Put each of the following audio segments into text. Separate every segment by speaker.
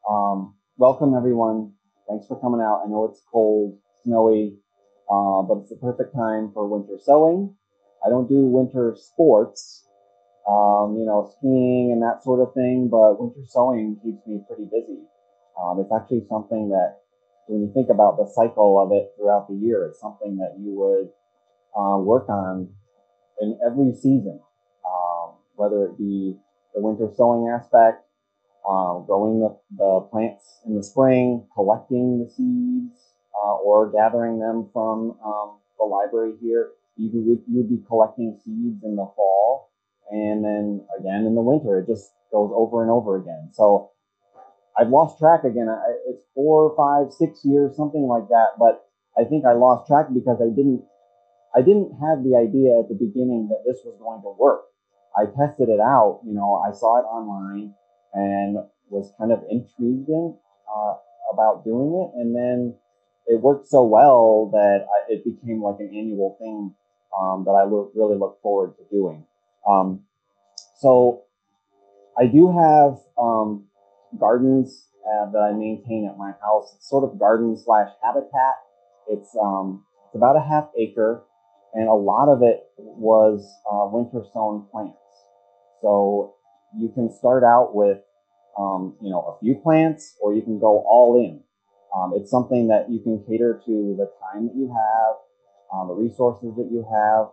Speaker 1: Welcome everyone. Thanks for coming out. I know it's cold, snowy, but it's the perfect time for winter sowing. I don't do winter sports, skiing and that sort of thing, but winter sowing keeps me pretty busy. It's actually something that when you think about the cycle of it throughout the year, it's something that you would work on in every season, whether it be the winter sowing aspect, growing the plants in the spring, collecting the seeds, or gathering them from the library here. You would be collecting seeds in the fall, and then again in the winter. It just goes over and over again. So I've lost track again. It's 4, 5, 6 years, something like that. But I think I lost track because I didn't have the idea at the beginning that this was going to work. I tested it out. I saw it online and was kind of intrigued about doing it. And then it worked so well that it became like an annual thing that I really look forward to doing. So I do have gardens that I maintain at my house. It's sort of garden slash habitat. It's about a half acre, and a lot of it was winter sown plants. So you can start out with a few plants, or you can go all in. It's something that you can cater to the time that you have, the resources that you have,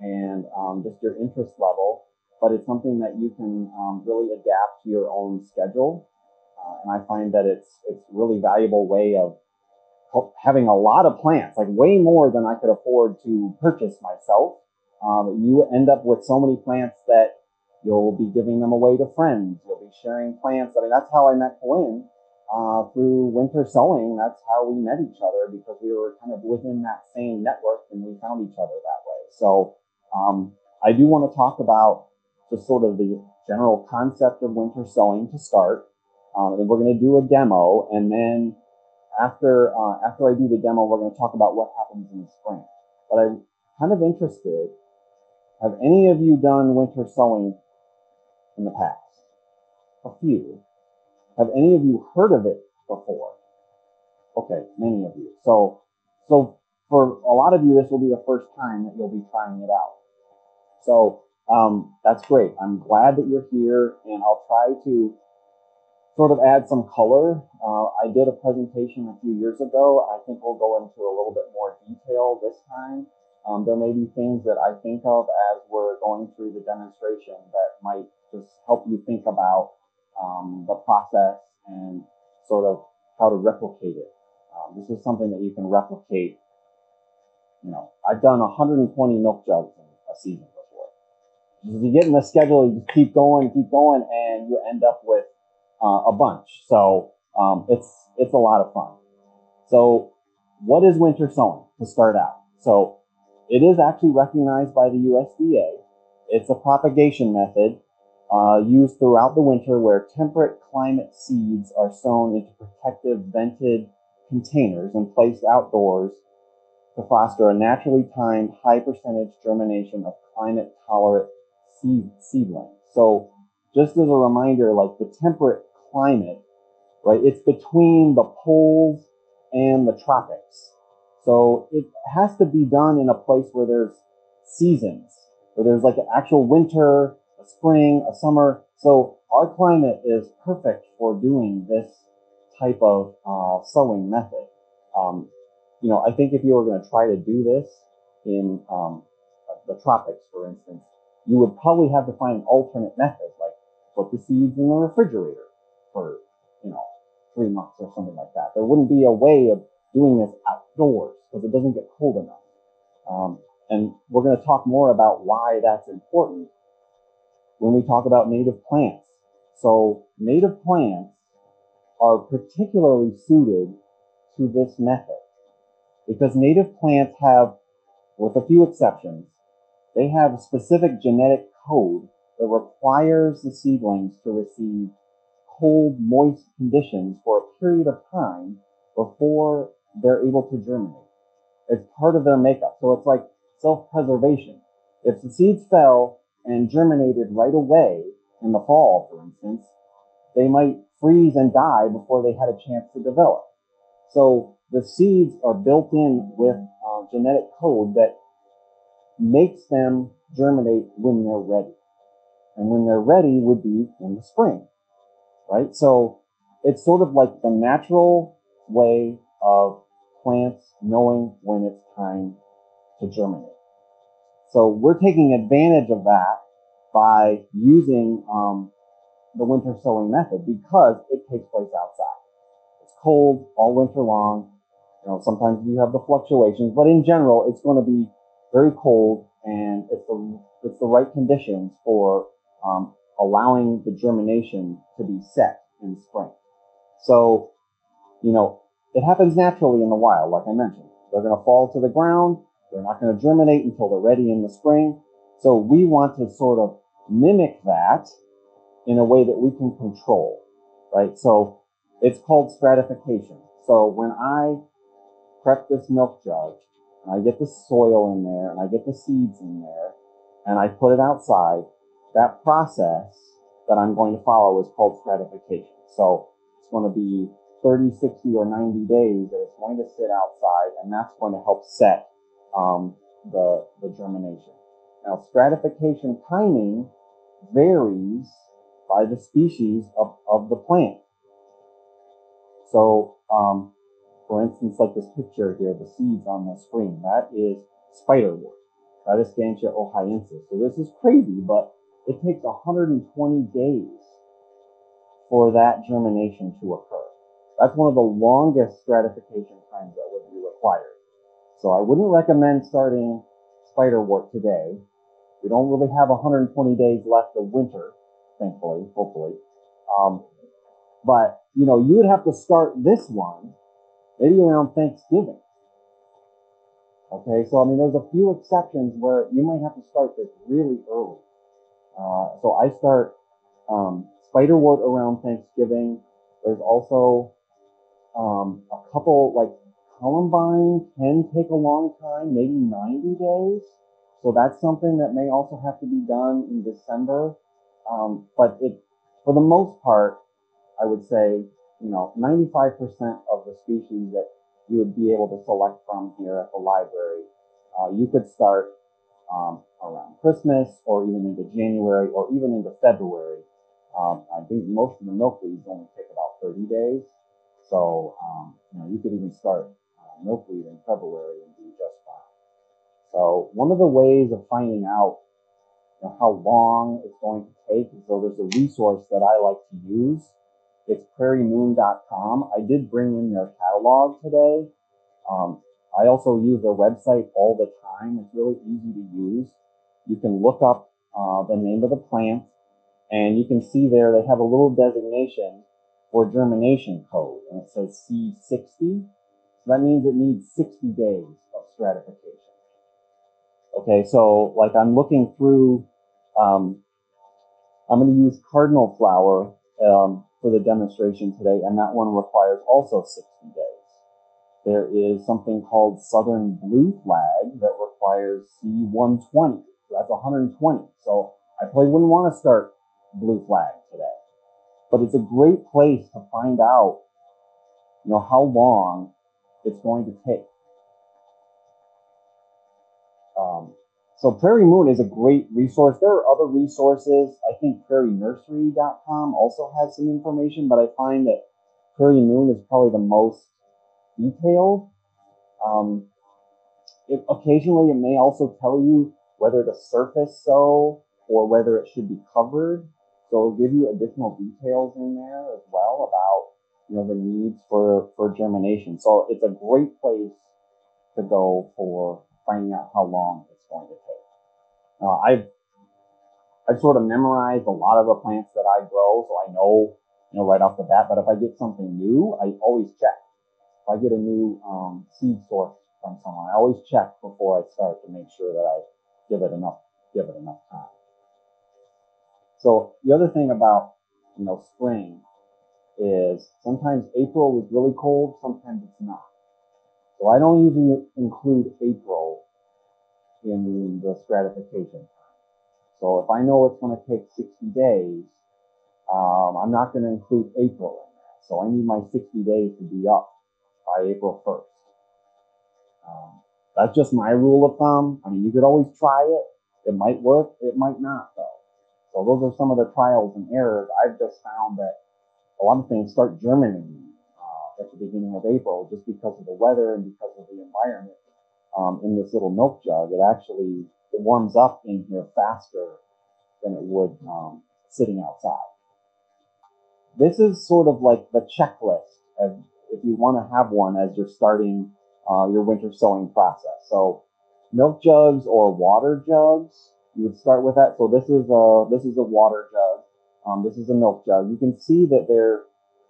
Speaker 1: and just your interest level. But it's something that you can really adapt to your own schedule. And I find that it's a really valuable way of having a lot of plants, like way more than I could afford to purchase myself. You end up with so many plants that you'll be giving them away to friends. You'll be sharing plants. I mean, that's how I met Corinne through winter sowing. That's how we met each other, because we were kind of within that same network and we found each other that way. So I do want to talk about just sort of the general concept of winter sowing to start. And we're going to do a demo, and then after I do the demo, we're going to talk about what happens in the spring. But I'm kind of interested, have any of you done winter sowing in the past? A few. Have any of you heard of it before? Okay, many of you. So for a lot of you, this will be the first time that you'll be trying it out. So that's great. I'm glad that you're here, and I'll try to sort of add some color. I did a presentation a few years ago. I think we'll go into a little bit more detail this time. There may be things that I think of as we're going through the demonstration that might just help you think about the process and sort of how to replicate it. This is something that you can replicate. I've done 120 milk jugs in a season before. If you get in the schedule, you just keep going, and you end up with a bunch. So it's a lot of fun. So what is winter sowing to start out? So it is actually recognized by the USDA. It's a propagation method used throughout the winter, where temperate climate seeds are sown into protective vented containers and placed outdoors to foster a naturally timed high percentage germination of climate tolerant seedlings. So just as a reminder, like the temperate climate, right? It's between the poles and the tropics. So it has to be done in a place where there's seasons, where there's like an actual winter, a spring, a summer. So our climate is perfect for doing this type of sowing method. I think if you were going to try to do this in the tropics, for instance, you would probably have to find an alternate method, like put the seeds in the refrigerator for 3 months or something like that. There wouldn't be a way of doing this outdoors because it doesn't get cold enough. And we're going to talk more about why that's important when we talk about native plants. So native plants are particularly suited to this method because native plants have, with a few exceptions, they have a specific genetic code that requires the seedlings to receive cold, moist conditions for a period of time before they're able to germinate. It's part of their makeup. So it's like self-preservation. If the seeds fell and germinated right away in the fall, for instance, they might freeze and die before they had a chance to develop. So the seeds are built in with genetic code that makes them germinate when they're ready. And when they're ready would be in the spring, right? So it's sort of like the natural way of plants knowing when it's time to germinate. So we're taking advantage of that by using the winter sowing method because it takes place outside. It's cold all winter long. You know, sometimes you have the fluctuations, but in general, it's going to be very cold, and it's the right conditions for allowing the germination to be set in spring. So, you know, it happens naturally in the wild, like I mentioned. They're going to fall to the ground. They're not going to germinate until they're ready in the spring. So we want to sort of mimic that in a way that we can control, right? So it's called stratification. So when I prep this milk jug and I get the soil in there and I get the seeds in there and I put it outside, that process that I'm going to follow is called stratification. So it's going to be 30, 60, or 90 days that it's going to sit outside, and that's going to help set the germination. Now, stratification timing varies by the species of the plant. So, for instance, like this picture here, the seeds on the screen, that is spiderwort, Tradescantia ohiensis. So this is crazy, but it takes 120 days for that germination to occur. That's one of the longest stratification times that would be required. So I wouldn't recommend starting spiderwort today. We don't really have 120 days left of winter, thankfully, hopefully. But, you know, you would have to start this one maybe around Thanksgiving. Okay, so I mean, there's a few exceptions where you might have to start this really early. So I start spiderwort around Thanksgiving. There's also a couple, like columbine can take a long time, maybe 90 days. So that's something that may also have to be done in December. But for the most part, I would say, you know, 95% of the species that you would be able to select from here at the library, you could start around Christmas or even into January or even into February. I think most of the milkweeds only take about 30 days. So, you know, you could even start milkweed in February and do just fine. So one of the ways of finding out, you know, how long it's going to take, so there's a resource that I like to use. It's prairiemoon.com. I did bring in their catalog today. I also use their website all the time. It's really easy to use. You can look up the name of the plant, and you can see there they have a little designation for germination code, and it says C60. So that means it needs 60 days of stratification. Okay, so like I'm looking through, I'm going to use cardinal flower for the demonstration today, and that one requires also 60 days. There is something called Southern Blue Flag that requires C120. So that's 120. So I probably wouldn't want to start Blue Flag today. But it's a great place to find out, you know, how long it's going to take. So Prairie Moon is a great resource. There are other resources. I think prairienursery.com also has some information, but I find that Prairie Moon is probably the most detailed. Occasionally it may also tell you whether to surface sow or whether it should be covered. So it'll give you additional details in there as well about, you know, the needs for germination. So it's a great place to go for finding out how long it's going to take. I've sort of memorized a lot of the plants that I grow, so I know, you know, right off the bat. But if I get something new, I always check. If I get a new seed source from someone, I always check before I start to make sure that I give it enough time. So the other thing about, you know, spring is sometimes April is really cold, sometimes it's not. So I don't usually include April in the stratification time. So if I know it's going to take 60 days, I'm not going to include April in that. So I need my 60 days to be up by April 1st. That's just my rule of thumb. I mean, you could always try it. It might work. It might not, though. So those are some of the trials and errors. I've just found that a lot of things start germinating at the beginning of April just because of the weather and because of the environment. In this little milk jug, it warms up in here faster than it would sitting outside. This is sort of like the checklist of if you want to have one as you're starting your winter sowing process. So milk jugs or water jugs, you would start with that. So this is a water jug. This is a milk jug. You can see that they're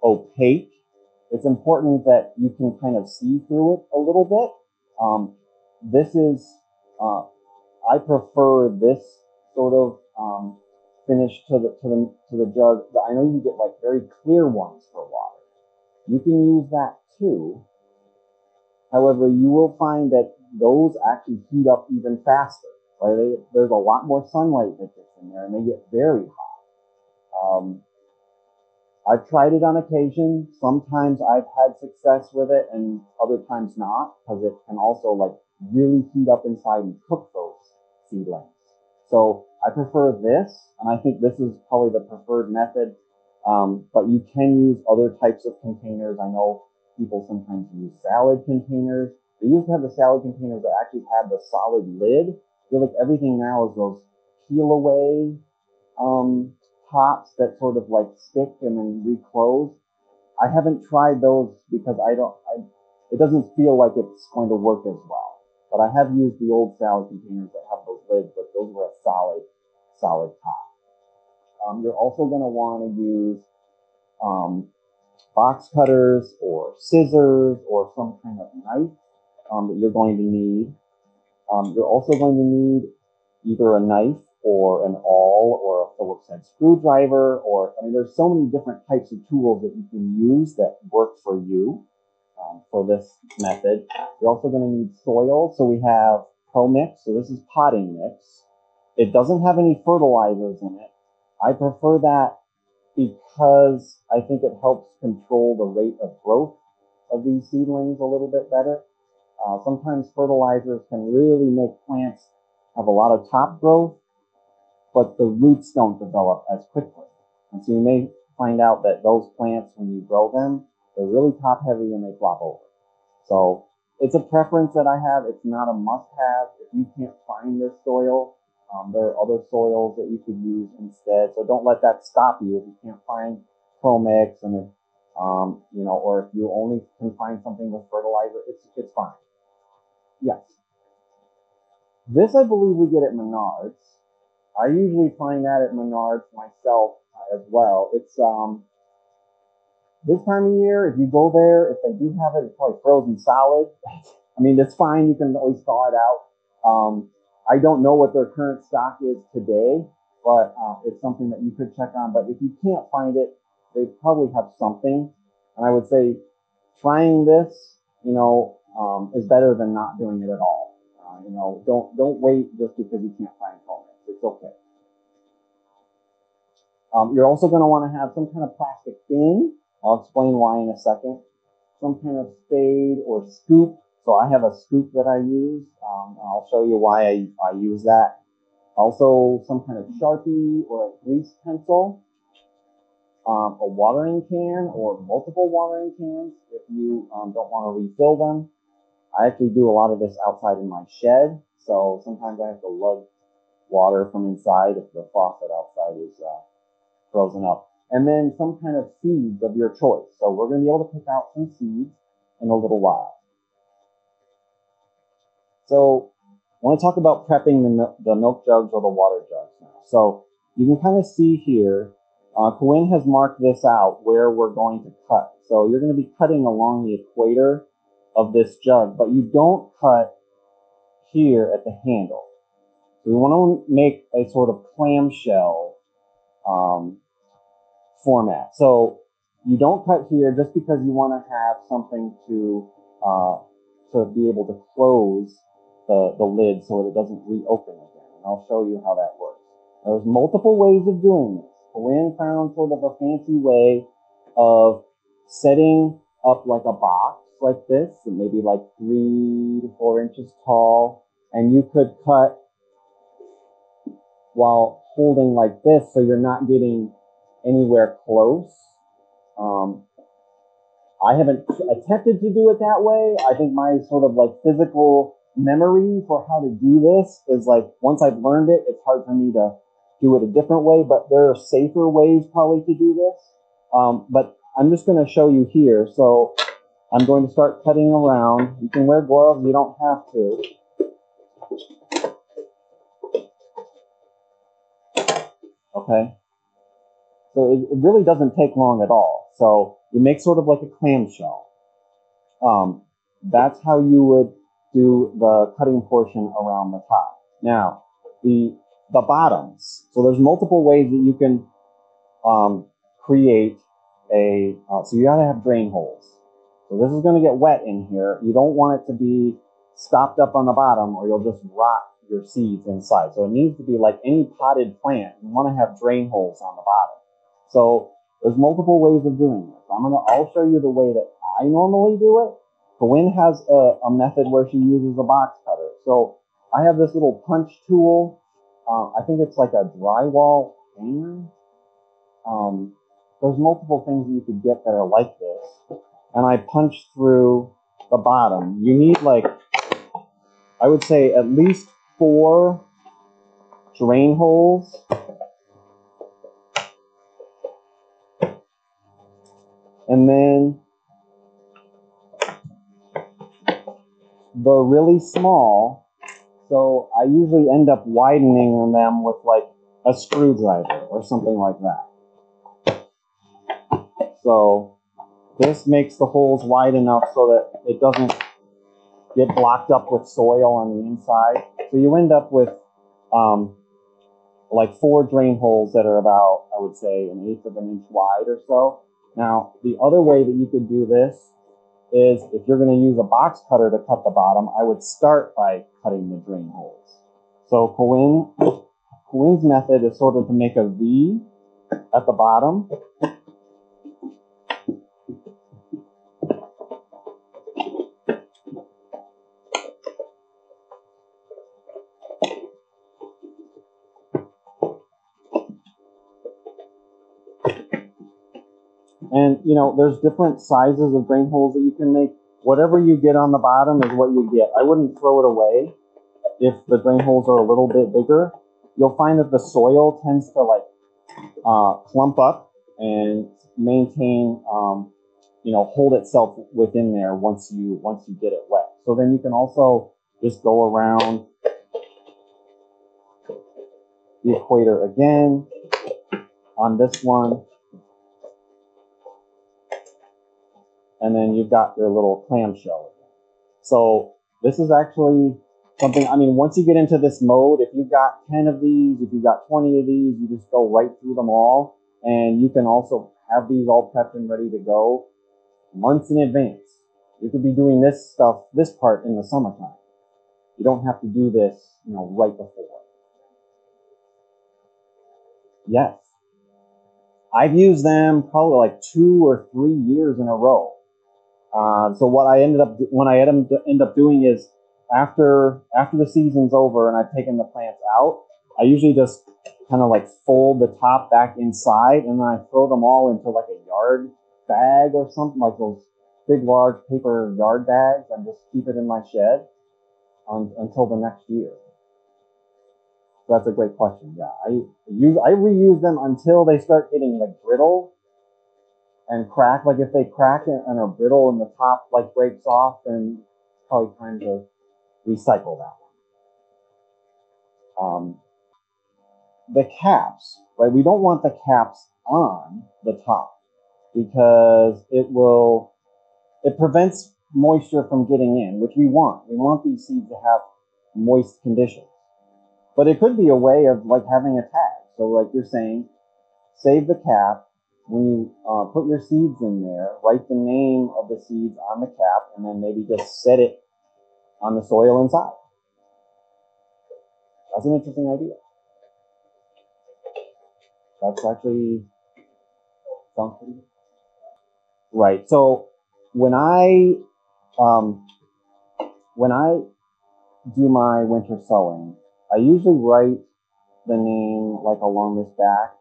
Speaker 1: opaque. It's important that you can kind of see through it a little bit. I prefer this sort of finish to the jug. I know you can get like very clear ones for water. You can use that too. However, you will find that those actually heat up even faster. Right? There's a lot more sunlight that gets in there, and they get very hot. I've tried it on occasion. Sometimes I've had success with it, and other times not, because it can also like really heat up inside and cook those seedlings. So I prefer this, and I think this is probably the preferred method. But you can use other types of containers. I know people sometimes use salad containers. They used to have the salad containers that actually had the solid lid. I feel like everything now is those peel away tops that sort of like stick and then reclose. I haven't tried those because it doesn't feel like it's going to work as well. But I have used the old salad containers that have those lids, but those were a solid top. You're also going to want to use box cutters or scissors or some kind of knife that you're going to need. You're also going to need either a knife or an awl or a Phillips head screwdriver, there's so many different types of tools that you can use that work for you for this method. You're also going to need soil. So we have ProMix. So this is potting mix. It doesn't have any fertilizers in it. I prefer that because I think it helps control the rate of growth of these seedlings a little bit better. Sometimes fertilizers can really make plants have a lot of top growth, but the roots don't develop as quickly. And so you may find out that those plants, when you grow them, they're really top heavy and they flop over. So it's a preference that I have. It's not a must have. If you can't find this soil, there are other soils that you could use instead. So don't let that stop you if you can't find ProMix and or if you only can find something with fertilizer, it's fine. Yes. This I believe we get at Menards. I usually find that at Menards myself as well. It's this time of year, if you go there, if they do have it, it's probably frozen solid. I mean, it's fine. You can always thaw it out. I don't know what their current stock is today, but it's something that you could check on. But if you can't find it, they probably have something. And I would say trying this, is better than not doing it at all. Don't wait just because you can't find ProMix. It's okay. You're also going to want to have some kind of plastic thing. I'll explain why in a second. Some kind of spade or scoop. So I have a scoop that I use. I'll show you why I use that. Also, some kind of Sharpie or a grease pencil. A watering can or multiple watering cans if you don't want to refill them. I actually do a lot of this outside in my shed. So sometimes I have to lug water from inside if the faucet outside is frozen up. And then some kind of seeds of your choice. So we're going to be able to pick out some seeds in a little while. So I want to talk about prepping the milk jugs or the water jugs now. So you can kind of see here, Corinne has marked this out where we're going to cut. So you're going to be cutting along the equator of this jug, but you don't cut here at the handle. So we want to make a sort of clamshell format. So you don't cut here just because you want to have something to be able to close the lid so that it doesn't reopen again. And I'll show you how that works. There's multiple ways of doing this. Corinne found sort of a fancy way of setting up like a box like this, maybe like 3 to 4 inches tall, and you could cut while holding like this, so you're not getting anywhere close. I haven't attempted to do it that way. I think my sort of like physical memory for how to do this is like, once I've learned it, it's hard for me to do it a different way, but there are safer ways probably to do this. But I'm just going to show you here. So I'm going to start cutting around. You can wear gloves, you don't have to. Okay. So it really doesn't take long at all. So you make sort of like a clamshell. That's how you would do the cutting portion around the top. Now, the bottoms. So there's multiple ways that you can create a, so you gotta have drain holes. So this is gonna get wet in here. You don't want it to be stopped up on the bottom or you'll just rot your seeds inside. So it needs to be like any potted plant. You wanna have drain holes on the bottom. So there's multiple ways of doing this. I'll show you the way that I normally do it. Corinne has a method where she uses a box cutter. So I have this little punch tool. I think it's like a drywall hanger. There's multiple things you could get that are like this. And I punch through the bottom. You need like, I would say at least 4 drain holes. And then the really small, so I usually end up widening them with like a screwdriver or something like that. So this makes the holes wide enough so that it doesn't get blocked up with soil on the inside. So you end up with like 4 drain holes that are about, I would say, 1/8 of an inch wide or so. Now, the other way that you could do this is if you're going to use a box cutter to cut the bottom, I would start by cutting the drain holes. So Corinne's method is sort of to make a V at the bottom. And, you know, there's different sizes of drain holes that you can make. Whatever you get on the bottom is what you get. I wouldn't throw it away if the drain holes are a little bit bigger. You'll find that the soil tends to like clump up and maintain, you know, hold itself within there once you get it wet. So then you can also just go around the equator again on this one. And then you've got your little clamshell again. So this is actually something, I mean, once you get into this mode, if you've got 10 of these, if you've got 20 of these, you just go right through them all. And you can also have these all prepped and ready to go months in advance. You could be doing this stuff, this part in the summertime. You don't have to do this, you know, right before. Yes. I've used them probably like 2 or 3 years in a row. So what I end up doing is after the season's over and I've taken the plants out, I usually just kind of like fold the top back inside and then I throw them all into like a yard bag or something, like those big large paper yard bags, and just keep it in my shed until the next year. So that's a great question. Yeah, I reuse them until they start getting like brittle and crack. Like if they crack and are brittle and the top like breaks off, then it's probably time to recycle that one. The caps, right? We don't want the caps on the top because it prevents moisture from getting in, which we want. We want these seeds to have moist conditions. But it could be a way of like having a tag. So like you're saying, save the cap. When you put your seeds in there, write the name of the seeds on the cap, and then maybe just set it on the soil inside. That's an interesting idea. That's actually sounds pretty good. Right. So when I um, when I do my winter sowing, I usually write the name like along this back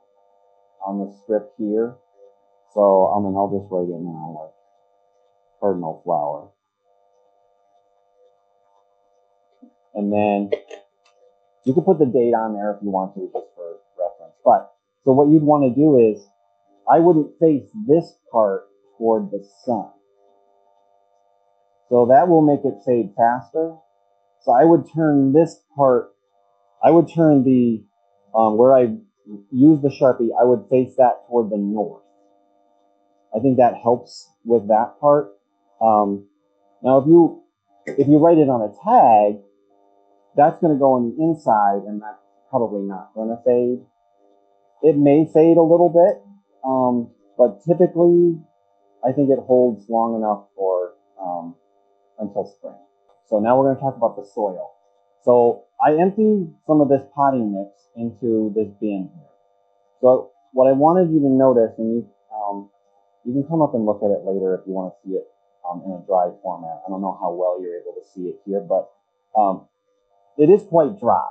Speaker 1: on the strip here. So I mean, I'll just write it now, like cardinal flower, and then you can put the date on there if you want to, just for reference. But so what you'd want to do is, I wouldn't face this part toward the sun. So that will make it fade faster. So I would turn this part, I would turn the, where I use the Sharpie, I would face that toward the north. I think that helps with that part. Now if you write it on a tag, that's going to go on the inside, and that's probably not going to fade. It may fade a little bit, but typically I think it holds long enough for until spring. So now we're going to talk about the soil. So I emptied some of this potting mix into this bin here. So what I wanted you to notice, and you can come up and look at it later if you want to see it in a dry format. I don't know how well you're able to see it here, but it is quite dry,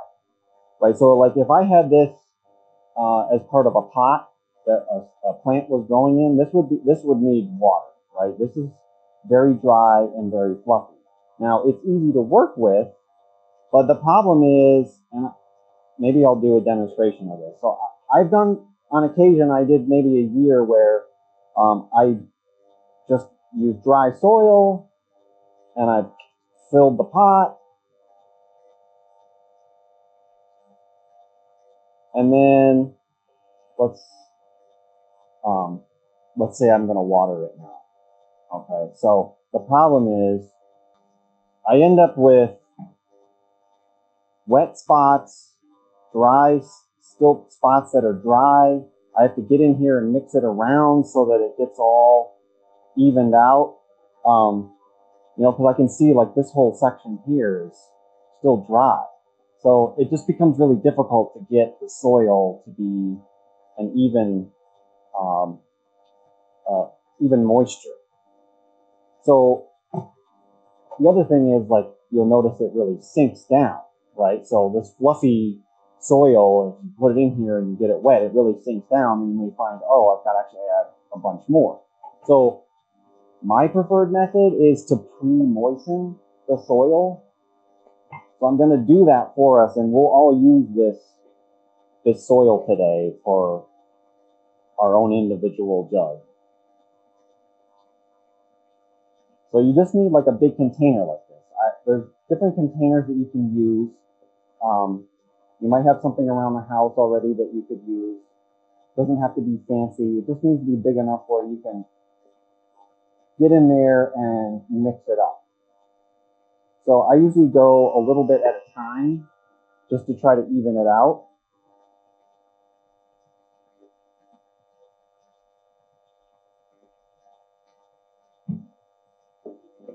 Speaker 1: right? So like if I had this as part of a pot that a plant was growing in, this would need water, right? This is very dry and very fluffy. Now it's easy to work with, but the problem is, and maybe I'll do a demonstration of this. So I've done, on occasion, I did maybe a year where I just used dry soil and I filled the pot, and then let's say I'm going to water it now. Okay, so the problem is I end up with wet spots, dry, still spots that are dry. I have to get in here and mix it around so that it gets all evened out. You know, because I can see like this whole section here is still dry. So it just becomes really difficult to get the soil to be an even moisture. So the other thing is, like, you'll notice it really sinks down, right? So this fluffy soil, if you put it in here and you get it wet, it really sinks down, and you may find, oh, I've got to actually add a bunch more. So my preferred method is to pre-moisten the soil. So I'm going to do that for us, and we'll all use this soil today for our own individual jug. So you just need like a big container like this. There's different containers that you can use. You might have something around the house already that you could use. It doesn't have to be fancy. It just needs to be big enough where you can get in there and mix it up. So I usually go a little bit at a time just to try to even it out.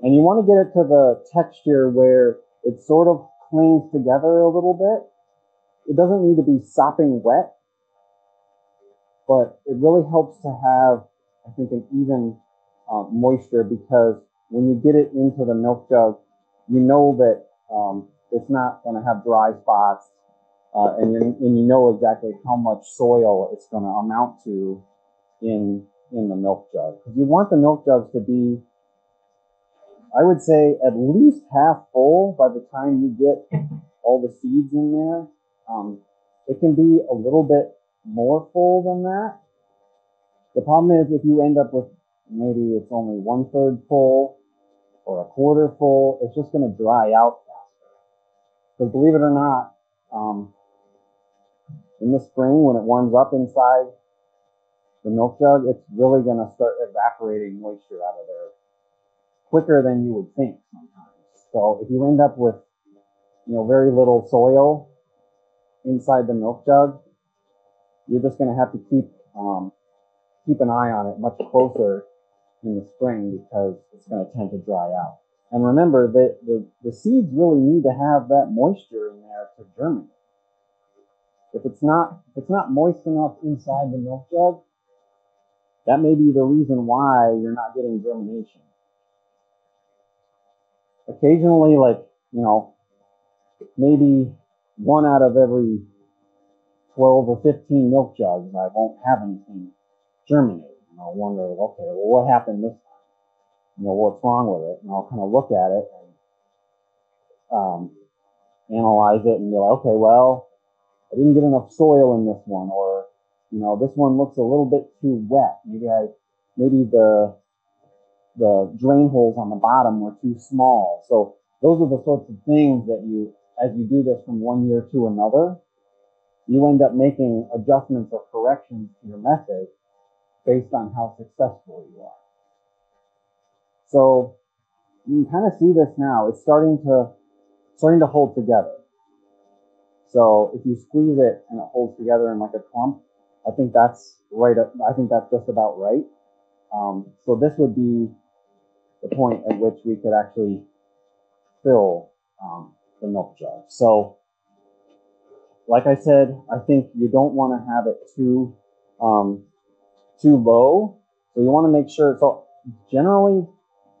Speaker 1: And you want to get it to the texture where it sort of clings together a little bit. It doesn't need to be sopping wet, but it really helps to have, I think, an even moisture, because when you get it into the milk jug, you know that it's not going to have dry spots, and you know exactly how much soil it's going to amount to in the milk jug. Because you want the milk jugs to be, I would say, at least half full by the time you get all the seeds in there. It can be a little bit more full than that. The problem is if you end up with maybe it's only 1/3 full or 1/4 full, it's just going to dry out faster. Because believe it or not, in the spring when it warms up inside the milk jug, it's really going to start evaporating moisture out of there quicker than you would think sometimes. So if you end up with, you know, very little soil inside the milk jug, you're just going to have to keep an eye on it much closer in the spring, because it's going to tend to dry out. And remember that the seeds really need to have that moisture in there to germinate. if it's not moist enough inside the milk jug, that may be the reason why you're not getting germination. Occasionally, like, maybe 1 out of every 12 or 15 milk jugs, I won't have anything germinate. And I'll wonder, okay, well, what happened this time? What's wrong with it? And I'll kind of look at it and analyze it and be like, okay, well, I didn't get enough soil in this one, or, this one looks a little bit too wet. Maybe the drain holes on the bottom were too small. So those are the sorts of things that as you do this from one year to another, you end up making adjustments or corrections to your method based on how successful you are. So you can kind of see this now. It's starting to hold together. So if you squeeze it and it holds together in like a clump, I think that's right. I think that's just about right. So this would be the point at which we could actually fill the milk jug. So, like I said, I think you don't want to have it too low. So you want to make sure. So generally,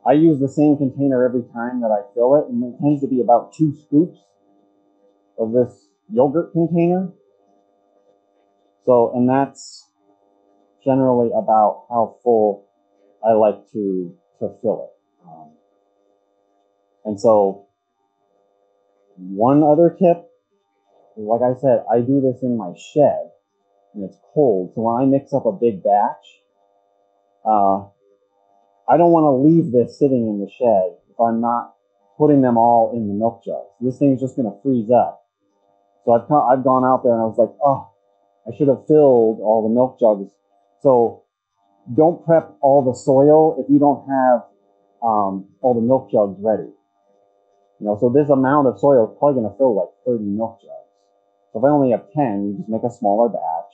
Speaker 1: I use the same container every time that I fill it, and it tends to be about 2 scoops of this yogurt container. So, and that's generally about how full I like to fill it. And so, one other tip, like I said, I do this in my shed, and it's cold. So when I mix up a big batch, I don't want to leave this sitting in the shed if I'm not putting them all in the milk jug. This thing's just going to freeze up. So I've gone out there and I was like, oh, I should have filled all the milk jugs. So don't prep all the soil if you don't have all the milk jugs ready. So this amount of soil is probably going to fill like 30 milk jugs. So if I only have 10, you just make a smaller batch.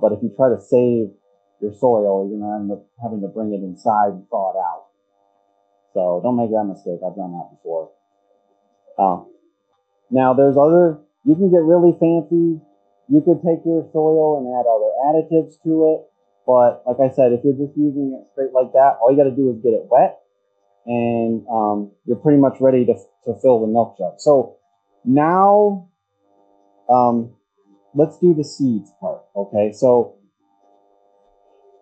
Speaker 1: But if you try to save your soil, you're going to end up having to bring it inside and thaw it out. So don't make that mistake. I've done that before. Now you can get really fancy. You could take your soil and add other additives to it. But like I said, if you're just using it straight like that, all you got to do is get it wet, and you're pretty much ready to fill the milk jug. So now let's do the seeds part. Okay, so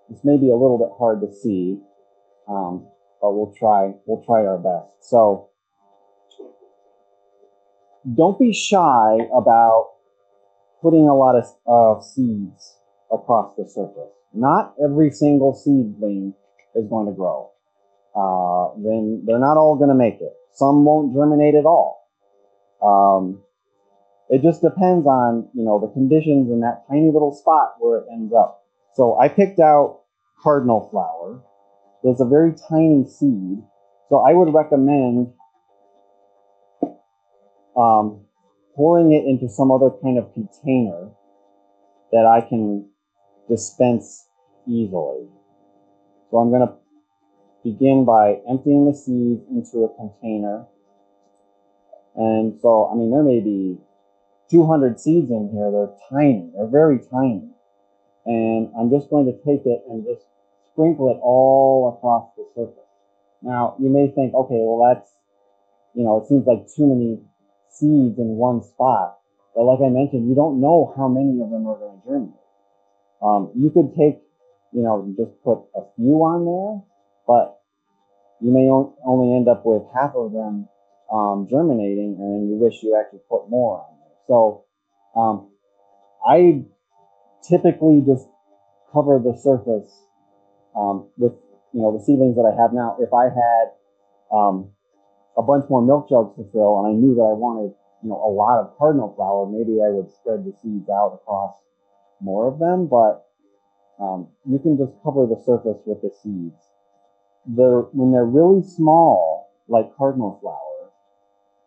Speaker 1: this may be a little bit hard to see, but we'll try our best. So don't be shy about putting a lot of seeds across the surface. Not every single seedling is going to grow. Then they're not all going to make it. Some won't germinate at all. It just depends on, the conditions in that tiny little spot where it ends up. So I picked out cardinal flower. It's a very tiny seed. So I would recommend pouring it into some other kind of container that I can dispense easily. So I'm going to begin by emptying the seeds into a container. And so, there may be 200 seeds in here. They're tiny. They're very tiny. And I'm just going to take it and just sprinkle it all across the surface. Now, you may think, okay, well, that's, it seems like too many seeds in one spot. But like I mentioned, you don't know how many of them are going to germinate. You could take, just put a few on there, but you may only end up with half of them germinating, and you wish you actually put more on there. So I typically just cover the surface with, the seedlings that I have now. If I had a bunch more milk jugs to fill, and I knew that I wanted, a lot of cardinal flower, maybe I would spread the seeds out across more of them, but you can just cover the surface with the seeds. When they're really small, like cardinal flower,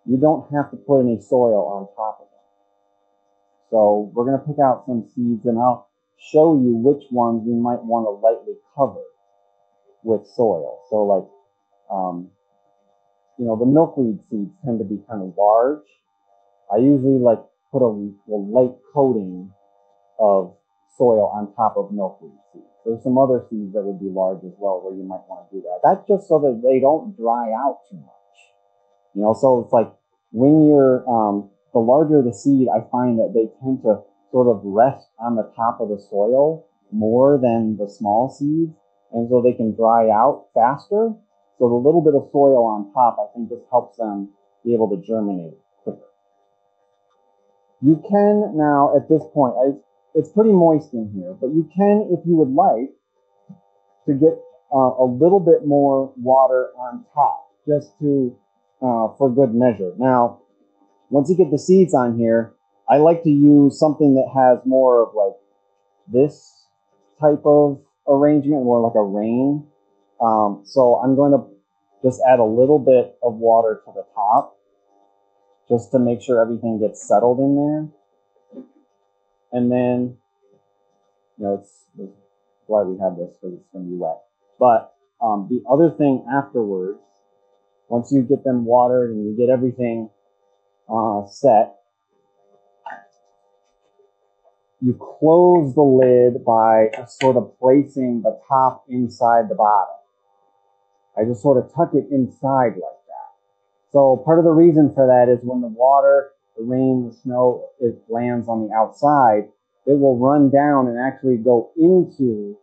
Speaker 1: you don't have to put any soil on top of them. So we're going to pick out some seeds, and I'll show you which ones you might want to lightly cover with soil. So like, the milkweed seeds tend to be kind of large. I usually like put a light coating of soil on top of milkweed seeds. There's some other seeds that would be large as well where you might want to do that. That's just so that they don't dry out too much. You know, so it's like when you're, the larger the seed, I find that they tend to sort of rest on the top of the soil more than the small seeds. And so they can dry out faster. So the little bit of soil on top, I think, just helps them be able to germinate quicker. You can now, at this point, it's pretty moist in here, but you can, if you would like, to get a little bit more water on top, just to, for good measure. Now, once you get the seeds on here, I like to use something that has more of like this type of arrangement, more like a rain. So I'm going to just add a little bit of water to the top, just to make sure everything gets settled in there. And then, you know, it's why we have this, because it's going to be wet. But the other thing afterwards, once you get them watered and you get everything set, you close the lid by just sort of placing the top inside the bottom. I just sort of tuck it inside like that. So part of the reason for that is when the water, the rain, the snow, it lands on the outside, it will run down and actually go into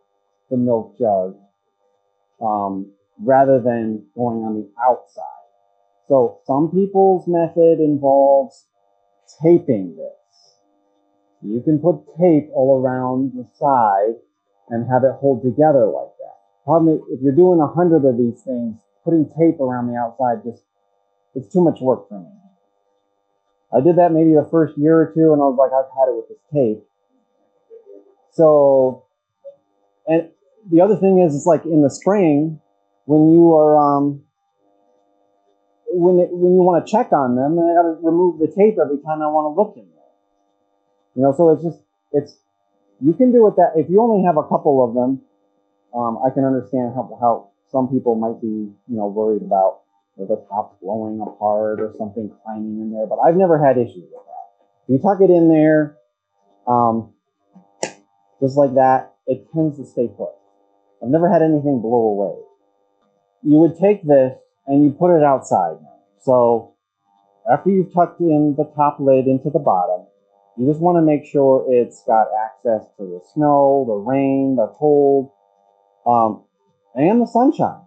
Speaker 1: the milk jug rather than going on the outside. So some people's method involves taping this. You can put tape all around the side and have it hold together like that. Problem is, if you're doing 100 of these things, putting tape around the outside it's too much work for me. I did that maybe the first year or two, and I was like, I've had it with this tape. So, and the other thing is, it's like in the spring, when you are, when you want to check on them, then I got to remove the tape every time I want to look in there. You know, so you can do it that, if you only have a couple of them, I can understand how some people might be, worried about the top blowing apart or something climbing in there, but I've never had issues with that. You tuck it in there, just like that, it tends to stay put. I've never had anything blow away. You would take this and you put it outside. So after you've tucked in the top lid into the bottom, you just want to make sure it's got access to the snow, the rain, the cold, and the sunshine.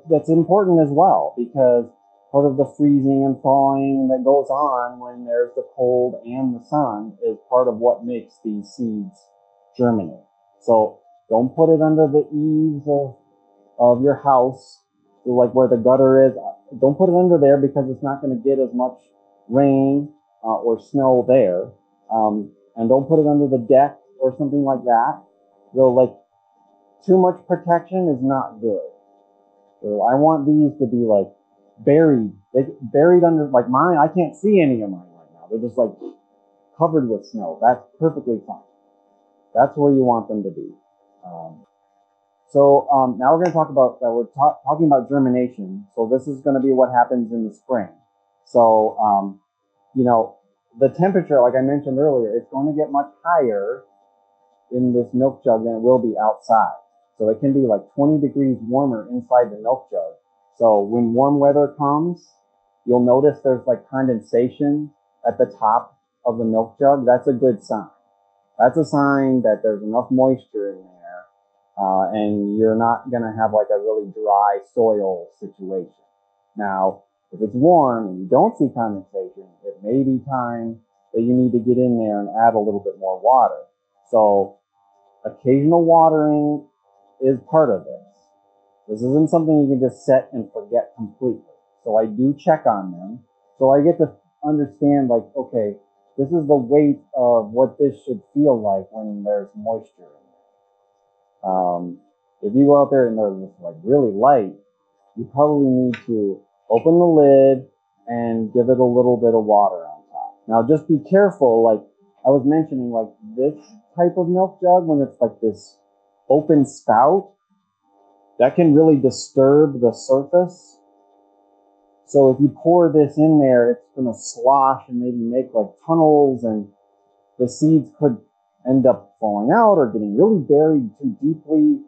Speaker 1: That's important as well, because part of the freezing and thawing that goes on when there's the cold and the sun is part of what makes these seeds germinate. So don't put it under the eaves of your house, like where the gutter is. Don't put it under there, because it's not going to get as much rain or snow there. And don't put it under the deck or something like that. So, like, too much protection is not good. So I want these to be like buried under, like mine. I can't see any of mine right now. They're just like covered with snow. That's perfectly fine. That's where you want them to be. So now we're going to talk about, we're talking about germination. So this is going to be what happens in the spring. So, the temperature, like I mentioned earlier, it's going to get much higher in this milk jug than it will be outside. So it can be like 20 degrees warmer inside the milk jug. So when warm weather comes, you'll notice there's like condensation at the top of the milk jug. That's a good sign. That's a sign that there's enough moisture in there, and you're not going to have like a really dry soil situation. Now, if it's warm and you don't see condensation, it may be time that you need to get in there and add a little bit more water. So occasional watering is part of this. This isn't something you can just set and forget completely. So I do check on them. So I get to understand, like, okay, this is the weight of what this should feel like when there's moisture in it. If you go out there and they're just like really light, you probably need to open the lid and give it a little bit of water on top. Now just be careful, like I was mentioning, like this type of milk jug, when it's like this open spout, that can really disturb the surface So if you pour this in there, it's going to slosh and maybe make like tunnels, and the seeds could end up falling out or getting really buried too deeply.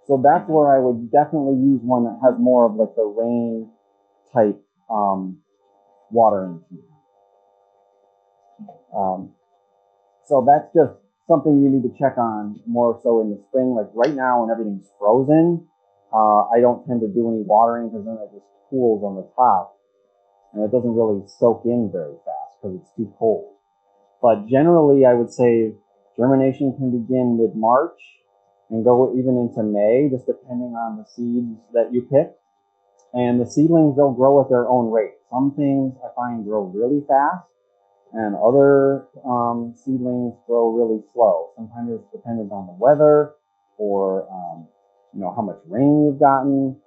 Speaker 1: So that's where I would definitely use one that has more of like the rain type watering can. So that's just something you need to check on more so in the spring. Like right now when everything's frozen, I don't tend to do any watering because then it just cools on the top and it doesn't really soak in very fast because it's too cold. But generally I would say germination can begin mid-March and go even into May, just depending on the seeds that you pick. And the seedlings, they'll grow at their own rate. Some things I find grow really fast, and other seedlings grow really slow. Sometimes it's dependent on the weather, or how much rain you've gotten,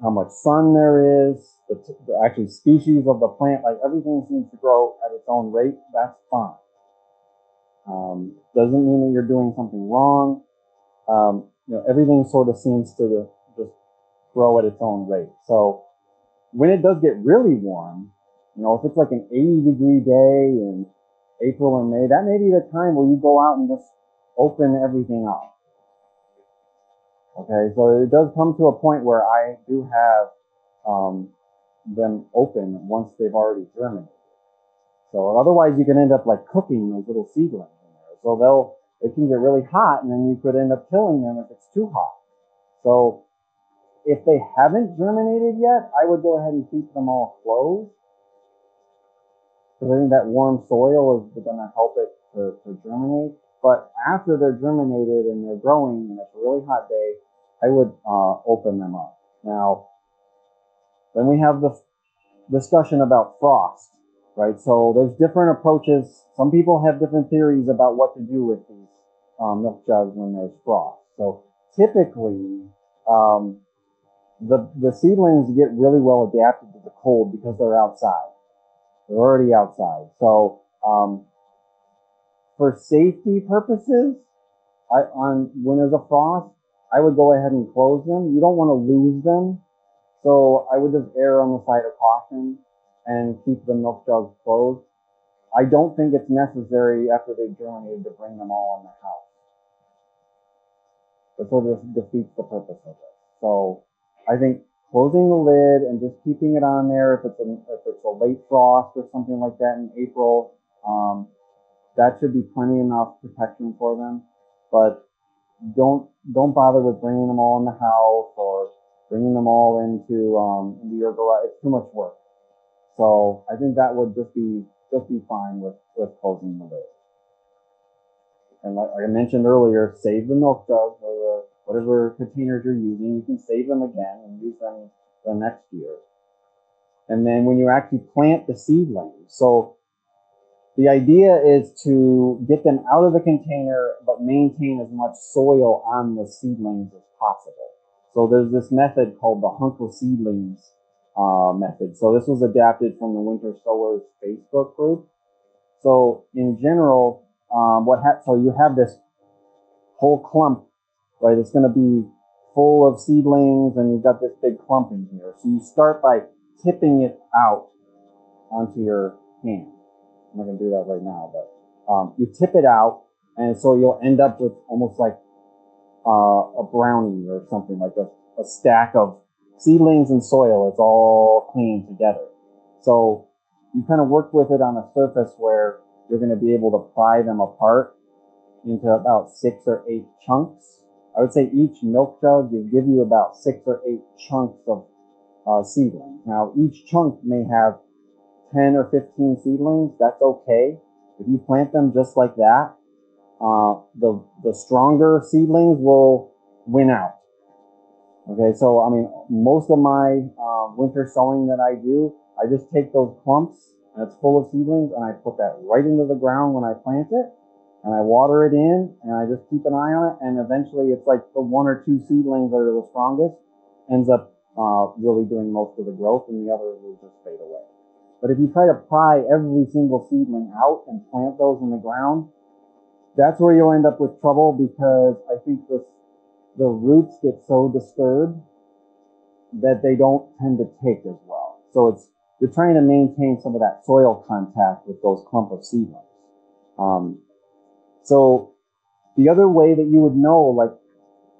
Speaker 1: how much sun there is, the actual species of the plant. Like everything seems to grow at its own rate. That's fine. Doesn't mean that you're doing something wrong. Everything sort of seems to just grow at its own rate. So when it does get really warm, if it's like an 80-degree day in April or May, that may be the time where you go out and just open everything up. Okay, so it does come to a point where I do have them open once they've already germinated. So otherwise you can end up like cooking those little seedlings in there. So it can get really hot, and then you could end up killing them if it's too hot. So if they haven't germinated yet, I would go ahead and keep them all closed, because I think that warm soil is going to help it to germinate. But after they're germinated and they're growing and it's a really hot day, I would open them up. Now, then we have the discussion about frost, right? So there's different approaches. Some people have different theories about what to do with these milk jugs when there's frost. So typically, the seedlings get really well adapted to the cold because they're outside. They're already outside. So for safety purposes, when there's a frost, I would go ahead and close them. You don't want to lose them. So I would just err on the side of caution and keep the milk jugs closed. I don't think it's necessary after they've germinated to bring them all in the house. That sort of defeats the purpose of it. So I think closing the lid and just keeping it on there if it's a late frost or something like that in April, that should be plenty enough protection for them. But don't bother with bringing them all in the house or bringing them all into your garage. It's too much work. So I think that would just be fine with closing the lid. And like I mentioned earlier, save the milk jugs or whatever containers you're using. You can save them again and use them the next year. And then when you actually plant the seedlings, so the idea is to get them out of the container, but maintain as much soil on the seedlings as possible. So there's this method called the hunk of seedlings method. So this was adapted from the Winter Sowers Facebook group. So in general, so you have this whole clump, right? It's going to be full of seedlings, and you've got this big clump in here. So you start by tipping it out onto your hand. I'm not going to do that right now, but you tip it out, and so you'll end up with almost like a brownie or something, like a stack of seedlings and soil. It's all clean together. So you kind of work with it on a surface where you're going to be able to pry them apart into about 6 or 8 chunks. I would say each milk jug will give you about 6 or 8 chunks of seedlings. Now, each chunk may have 10 or 15 seedlings. That's okay. If you plant them just like that, the stronger seedlings will win out. Okay, so I mean, most of my winter sowing that I do, I just take those clumps that's full of seedlings and I put that right into the ground when I plant it, and I water it in, and I just keep an eye on it, and eventually it's like the 1 or 2 seedlings that are the strongest ends up really doing most of the growth, and the others will just fade away. But if you try to pry every single seedling out and plant those in the ground, that's where you'll end up with trouble, because I think the roots get so disturbed that they don't tend to take as well. So you're trying to maintain some of that soil contact with those clump of seedlings. So the other way that you would know, like,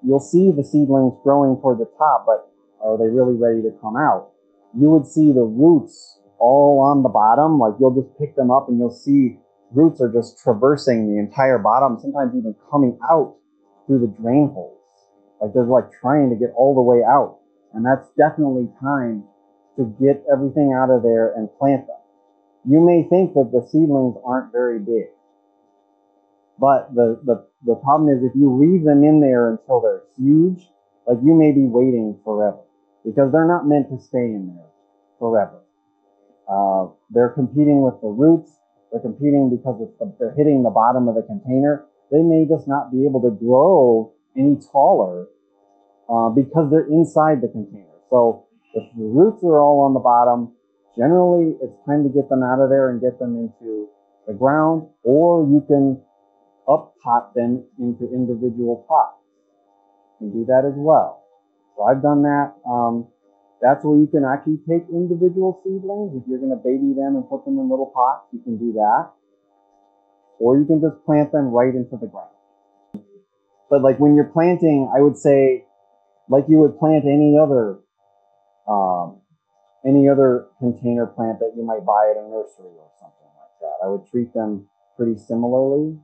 Speaker 1: you'll see the seedlings growing toward the top, but are they really ready to come out? You would see the roots all on the bottom. Like, you'll just pick them up and you'll see roots are just traversing the entire bottom, sometimes even coming out through the drain holes. Like, they're like trying to get all the way out. And that's definitely time to get everything out of there and plant them. You may think that the seedlings aren't very big, but the problem is if you leave them in there until they're huge, like, you may be waiting forever, because they're not meant to stay in there forever. They're competing with the roots. They're competing because they're hitting the bottom of the container. They may just not be able to grow any taller because they're inside the container. So if the roots are all on the bottom, generally it's time to get them out of there and get them into the ground, or you can up pot them into individual pots. You can do that as well. So I've done that. That's where you can actually take individual seedlings. If you're going to baby them and put them in little pots, you can do that. Or you can just plant them right into the ground. But like when you're planting, I would say, like you would plant any other container plant that you might buy at a nursery or something like that. I would treat them pretty similarly.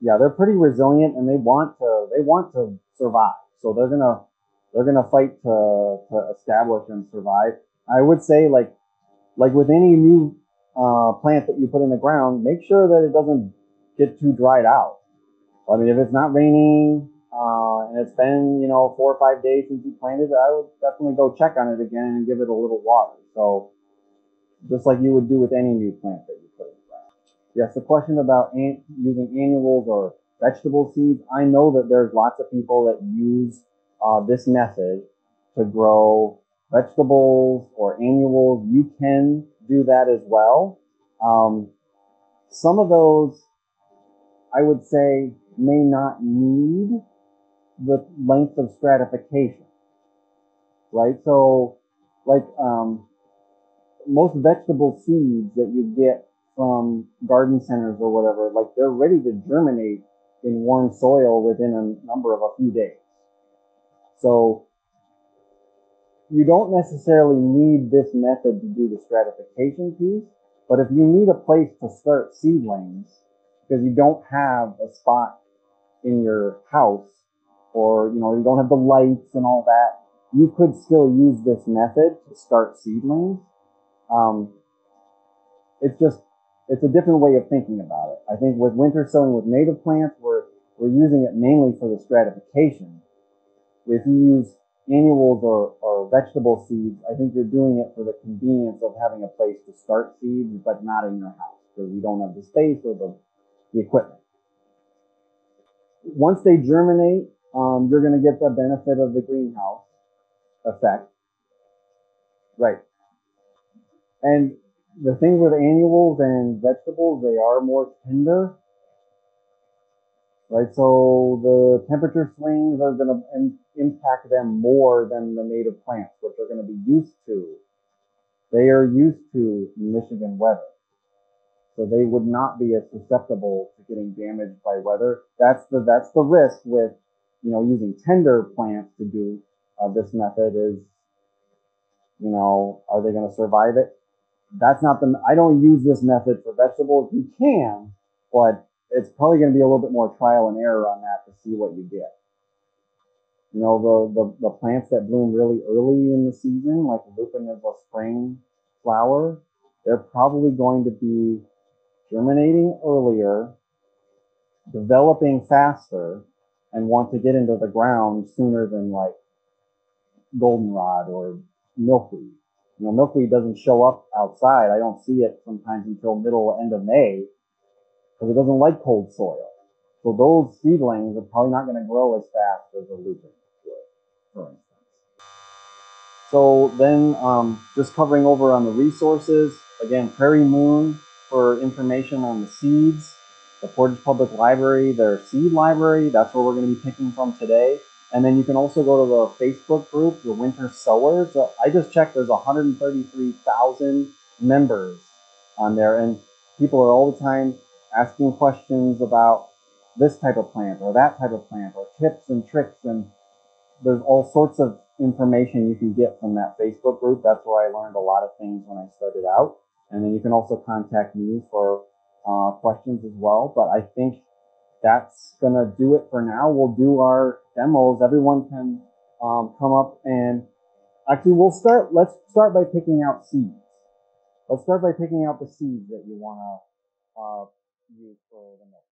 Speaker 1: Yeah, they're pretty resilient and they want to survive. So they're gonna fight to establish and survive. I would say, like with any new plant that you put in the ground, make sure that it doesn't get too dried out. I mean, if it's not raining and it's been 4 or 5 days since you planted it, I would definitely go check on it again and give it a little water. So just like you would do with any new plant that you put in the ground. Yes, the question about using annuals or vegetable seeds, I know that there's lots of people that use this method to grow vegetables or annuals. You can do that as well. Some of those, I would say, may not need the length of stratification, right? So, like most vegetable seeds that you get from garden centers or whatever, like, they're ready to germinate in warm soil within a few days. So you don't necessarily need this method to do the stratification piece, but if you need a place to start seedlings because you don't have a spot in your house, or you don't have the lights and all that, you could still use this method to start seedlings. It's a different way of thinking about it. I think with winter sowing with native plants, we're using it mainly for the stratification. If you use annuals or vegetable seeds, I think you're doing it for the convenience of having a place to start seeds, but not in your house because you don't have the space or the equipment. Once they germinate, you're going to get the benefit of the greenhouse effect. Right. And the thing with annuals and vegetables, they are more tender. Right, so the temperature swings are going to impact them more than the native plants, which they're going to be used to. They are used to Michigan weather, so they would not be as susceptible to getting damaged by weather. That's the risk with using tender plants to do this method is, are they going to survive it? That's not I don't use this method for vegetables. You can, but it's probably going to be a little bit more trial and error on that to see what you get. The plants that bloom really early in the season, like lupin is a spring flower, they're probably going to be germinating earlier, developing faster, and want to get into the ground sooner than like goldenrod or milkweed. Milkweed doesn't show up outside. I don't see it sometimes until end of May, because it doesn't like cold soil. So those seedlings are probably not going to grow as fast as a lupin would, for instance. So then just covering over on the resources, again, Prairie Moon for information on the seeds, the Portage Public Library, their seed library, that's where we're going to be picking from today. And then you can also go to the Facebook group, the Winter Sowers. I just checked, there's 133,000 members on there, and people are all the time asking questions about this type of plant or that type of plant, or tips and tricks. And there's all sorts of information you can get from that Facebook group. That's where I learned a lot of things when I started out. And then you can also contact me for questions as well. But I think that's gonna do it for now. We'll do our demos. Everyone can come up and actually let's start by picking out seeds. Let's start by picking out the seeds that you wanna use for the mix.